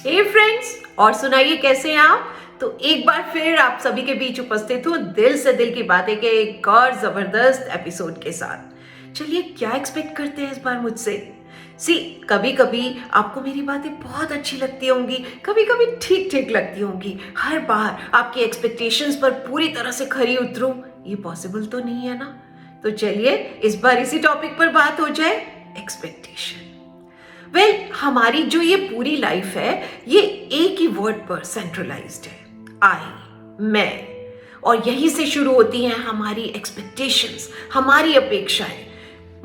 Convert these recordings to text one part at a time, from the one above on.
हे friends, और सुनाइए कैसे हैं आप। तो एक बार फिर आप सभी के बीच उपस्थित हूँ दिल से दिल की बातें के एक और जबरदस्त एपिसोड के साथ। चलिए, क्या एक्सपेक्ट करते हैं इस बार मुझसे। कभी कभी आपको मेरी बातें बहुत अच्छी लगती होंगी, कभी कभी ठीक ठीक लगती होंगी। हर बार आपकी एक्सपेक्टेशंस पर पूरी तरह से खरी उतरूं, ये पॉसिबल तो नहीं है ना। तो चलिए इस बार इसी टॉपिक पर बात हो जाए, एक्सपेक्टेशन। हमारी जो ये पूरी लाइफ है, ये एक ही वर्ड पर सेंट्रलाइज्ड है, आई, मैं। और यहीं से शुरू होती हैं हमारी एक्सपेक्टेशंस, हमारी अपेक्षाएं।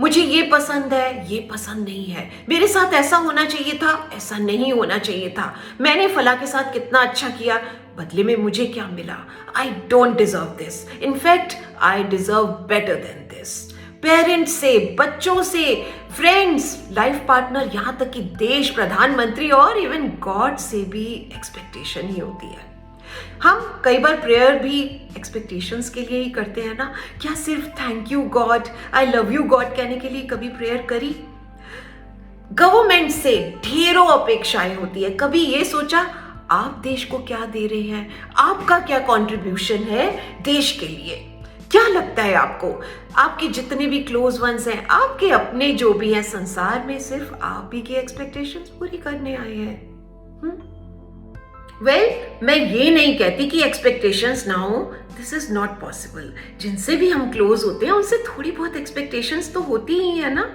मुझे ये पसंद है, ये पसंद नहीं है, मेरे साथ ऐसा होना चाहिए था, ऐसा नहीं होना चाहिए था, मैंने फला के साथ कितना अच्छा किया, बदले में मुझे क्या मिला, I don't deserve this, in fact I deserve better than this. Parents से, बच्चों से, फ्रेंड्स, लाइफ पार्टनर, यहाँ तक कि देश, प्रधानमंत्री और इवन गॉड से भी एक्सपेक्टेशन ही होती है। हम कई बार प्रेयर भी एक्सपेक्टेशंस के लिए ही करते हैं ना। क्या सिर्फ thank you God, I love you God कहने के लिए कभी प्रेयर करी? गवर्नमेंट से ढेरों अपेक्षाएं होती है। कभी ये सोचा आप देश को क्या दे रहे हैं, आपका क्या कंट्रीब्यूशन है देश के लिए? क्या लगता है आपको, आपके जितने भी क्लोज वंस हैं, आपके अपने जो भी हैं, संसार में सिर्फ आप ही की एक्सपेक्टेशंस पूरी करने आए हैं? मैं ये नहीं कहती कि एक्सपेक्टेशंस ना हो, दिस इज नॉट पॉसिबल। जिनसे भी हम क्लोज होते हैं उनसे थोड़ी बहुत एक्सपेक्टेशंस तो होती ही है ना,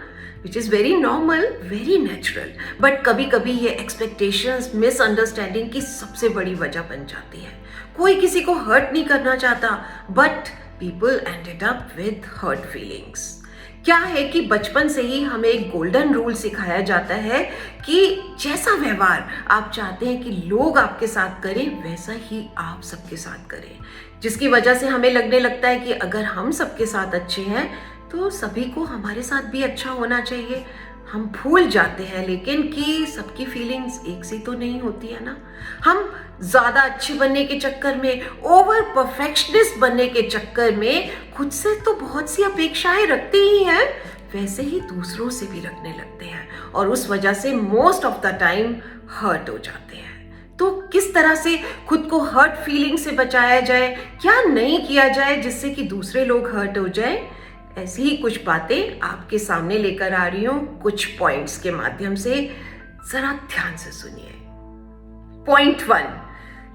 which is very normal, very natural. But कभी कभी ये एक्सपेक्टेशंस मिसअंडरस्टैंडिंग की सबसे बड़ी वजह बन जाती है। कोई किसी को हर्ट नहीं करना चाहता, but people ended up with hurt feelings. क्या है कि बचपन से ही हमें एक गोल्डन रूल सिखाया जाता है कि जैसा व्यवहार आप चाहते हैं कि लोग आपके साथ करें, वैसा ही आप सबके साथ करें। जिसकी वजह से हमें लगने लगता है कि अगर हम सबके साथ अच्छे हैं तो सभी को हमारे साथ भी अच्छा होना चाहिए। हम भूल जाते हैं लेकिन कि सबकी फीलिंग्स एक सी तो नहीं होती है ना। हम ज्यादा अच्छे बनने के चक्कर में, ओवर परफेक्शनिस्ट बनने के चक्कर में खुद से तो बहुत सी अपेक्षाएं रखते ही हैं, वैसे ही दूसरों से भी रखने लगते हैं और उस वजह से most of the time hurt हो जाते हैं। तो किस तरह से खुद को हर्ट फीलिंग से बचाया जाए, क्या नहीं किया जाए जिससे कि दूसरे लोग हर्ट हो जाए, ऐसी ही कुछ बातें आपके सामने लेकर आ रही हूं कुछ पॉइंट्स के माध्यम से। जरा ध्यान से सुनिए। पॉइंट 1,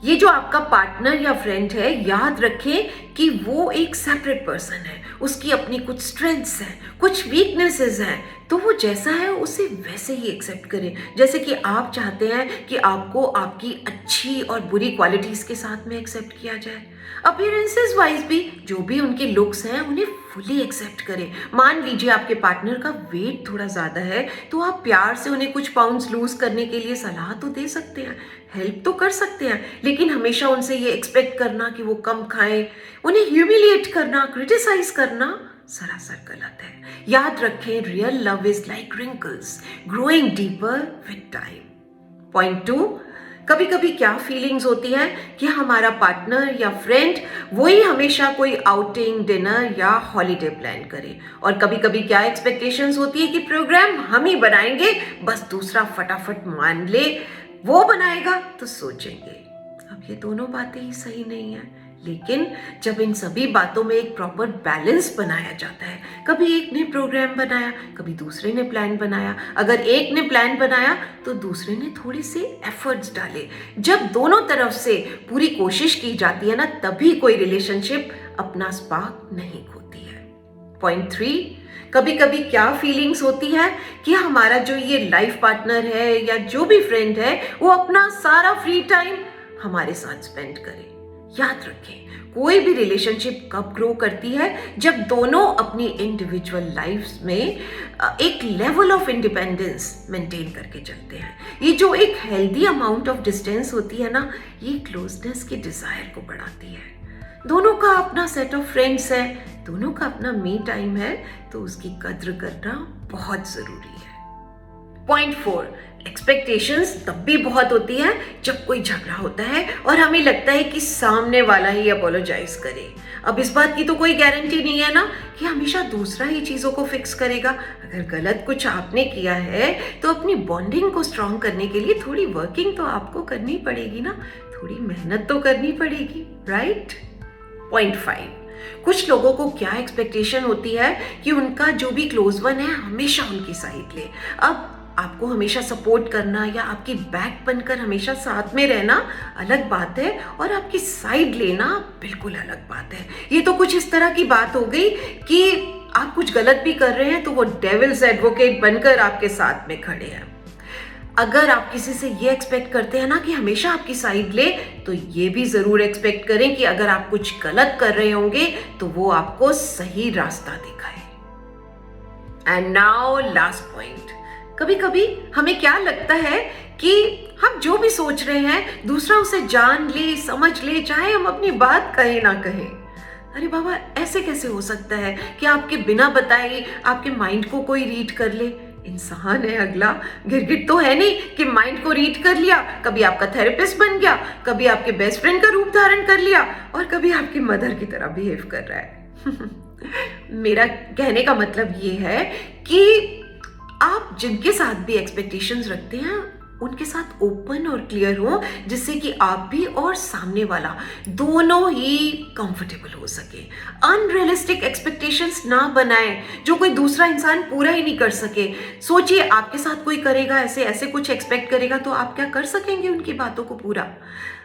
ये जो आपका पार्टनर या फ्रेंड है, याद रखें कि वो एक सेपरेट पर्सन है। उसकी अपनी कुछ स्ट्रेंथ्स हैं, कुछ वीकनेसेस हैं, तो वो जैसा है उसे वैसे ही एक्सेप्ट करें। जैसे कि आप चाहते हैं कि आपको आपकी अच्छी और बुरी क्वालिटीज के साथ में एक्सेप्ट किया जाए। अपीयरेंसेस वाइज भी जो भी उनके लुक्स हैं उन्हें फुली एक्सेप्ट करें। मान लीजिए आपके पार्टनर का वेट थोड़ा ज़्यादा है, तो आप प्यार से उन्हें कुछ पाउंड्स लूज करने के लिए सलाह तो दे सकते हैं, हेल्प तो कर सकते हैं, लेकिन हमेशा उनसे ये एक्सपेक्ट करना कि वो कम खाएं, उन्हें ह्यूमिलिएट करना, क्रिटिसाइज करना सरासर गलत है। याद रखें, real love is like wrinkles growing deeper with time. Point 2, कभी कभी क्या फीलिंग्स होती है कि हमारा पार्टनर या फ्रेंड वही हमेशा कोई आउटिंग, डिनर या हॉलीडे प्लान करे, और कभी कभी क्या एक्सपेक्टेशंस होती है कि प्रोग्राम हम ही बनाएंगे, बस दूसरा फटाफट मान ले, वो बनाएगा तो सोचेंगे। अब ये दोनों बातें ही सही नहीं है, लेकिन जब इन सभी बातों में एक प्रॉपर बैलेंस बनाया जाता है, कभी एक ने प्रोग्राम बनाया, कभी दूसरे ने प्लान बनाया, अगर एक ने प्लान बनाया तो दूसरे ने थोड़ी सी एफर्ट्स डाले, जब दोनों तरफ से पूरी कोशिश की जाती है ना, तभी कोई रिलेशनशिप अपना स्पार्क नहीं खोती है। पॉइंट 3, कभी कभी क्या फीलिंग्स होती है कि हमारा जो ये लाइफ पार्टनर है या जो भी फ्रेंड है, वो अपना सारा फ्री टाइम हमारे साथ स्पेंड करे। याद रखें, कोई भी रिलेशनशिप कब ग्रो करती है, जब दोनों अपनी इंडिविजुअल लाइफ्स में एक लेवल ऑफ इंडिपेंडेंस मेंटेन करके चलते हैं। ये जो एक हेल्दी अमाउंट ऑफ डिस्टेंस होती है ना, ये क्लोजनेस की डिजायर को बढ़ाती है। दोनों का अपना सेट ऑफ फ्रेंड्स है, दोनों का अपना मी टाइम है, तो उसकी कद्र करना बहुत जरूरी है। पॉइंट 4, एक्सपेक्टेशंस तब भी बहुत होती हैं जब कोई झगड़ा होता है और हमें लगता है कि सामने वाला ही अपोलोजाइज करे। अब इस बात की तो कोई गारंटी नहीं है ना कि हमेशा दूसरा ही चीज़ों को फिक्स करेगा। अगर गलत कुछ आपने किया है तो अपनी बॉन्डिंग को स्ट्रॉन्ग करने के लिए थोड़ी वर्किंग तो आपको करनी पड़ेगी ना, थोड़ी मेहनत तो करनी पड़ेगी, राइट? पॉइंट 5, कुछ लोगों को क्या एक्सपेक्टेशन होती है कि उनका जो भी क्लोज वन है हमेशा उनकी साइड ले। अब आपको हमेशा सपोर्ट करना या आपकी बैक बनकर हमेशा साथ में रहना अलग बात है और आपकी साइड लेना बिल्कुल अलग बात है। ये तो कुछ इस तरह की बात हो गई कि आप कुछ गलत भी कर रहे हैं तो वो डेविल्स एडवोकेट बनकर आपके साथ में खड़े हैं। अगर आप किसी से ये एक्सपेक्ट करते हैं ना कि हमेशा आपकी साइड ले, तो ये भी जरूर एक्सपेक्ट करें कि अगर आप कुछ गलत कर रहे होंगे तो वो आपको सही रास्ता दिखाए। एंड नाउ लास्ट पॉइंट, कभी कभी हमें क्या लगता है कि हम जो भी सोच रहे हैं दूसरा उसे जान ले, समझ ले, चाहे हम अपनी बात कहें ना कहें। अरे बाबा, ऐसे कैसे हो सकता है कि आपके बिना बताए आपके माइंड को कोई रीड कर ले? इंसान है अगला, गिरगिट तो है नहीं कि माइंड को रीड कर लिया, कभी आपका थेरेपिस्ट बन गया, कभी आपके बेस्ट फ्रेंड का रूप धारण कर लिया और कभी आपकी मदर की तरह बिहेव कर रहा है। मेरा कहने का मतलब ये है कि आप जिनके साथ भी एक्सपेक्टेशंस रखते हैं उनके साथ ओपन और क्लियर हो, जिससे कि आप भी और सामने वाला दोनों ही कंफर्टेबल हो सके। अनरियलिस्टिक एक्सपेक्टेशंस ना बनाएं जो कोई दूसरा इंसान पूरा ही नहीं कर सके। सोचिए, आपके साथ कोई करेगा ऐसे ऐसे कुछ एक्सपेक्ट करेगा तो आप क्या कर सकेंगे उनकी बातों को पूरा?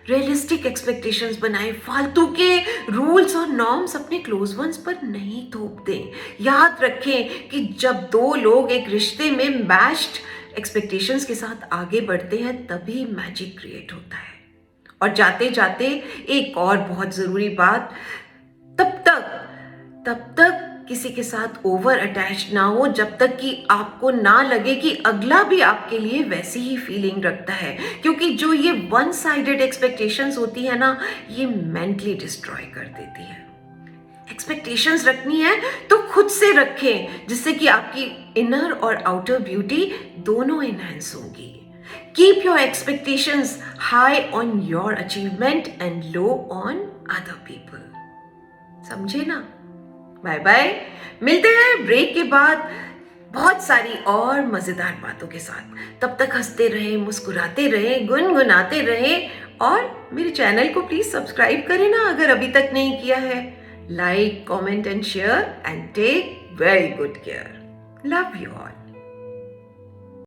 रियलिस्टिक एक्सपेक्टेशंस बनाएं, फालतू के रूल्स और नॉर्म्स अपने क्लोज वंस पर नहीं थोप दें। याद रखें कि जब दो लोग एक रिश्ते में मैच्ड एक्सपेक्टेशंस के साथ आगे बढ़ते हैं तभी मैजिक क्रिएट होता है। और जाते जाते एक और बहुत जरूरी बात, तब तक किसी के साथ ओवर अटैच ना हो जब तक कि आपको ना लगे कि अगला भी आपके लिए वैसी ही फीलिंग रखता है। क्योंकि जो ये वन साइडेड एक्सपेक्टेशंस होती है ना, ये मेंटली डिस्ट्रॉय कर देती है। एक्सपेक्टेशंस रखनी है तो खुद से रखें, जिससे कि आपकी इनर और आउटर ब्यूटी दोनों एनहांस होगी। Keep your expectations high on your achievement and low on other people. समझे ना? बाय बाय, मिलते हैं ब्रेक के बाद बहुत सारी और मजेदार बातों के साथ। तब तक हंसते रहें, मुस्कुराते रहें, गुनगुनाते रहें और मेरे चैनल को प्लीज सब्सक्राइब करें ना अगर अभी तक नहीं किया है। Like, comment and share and take very good care. Love you all.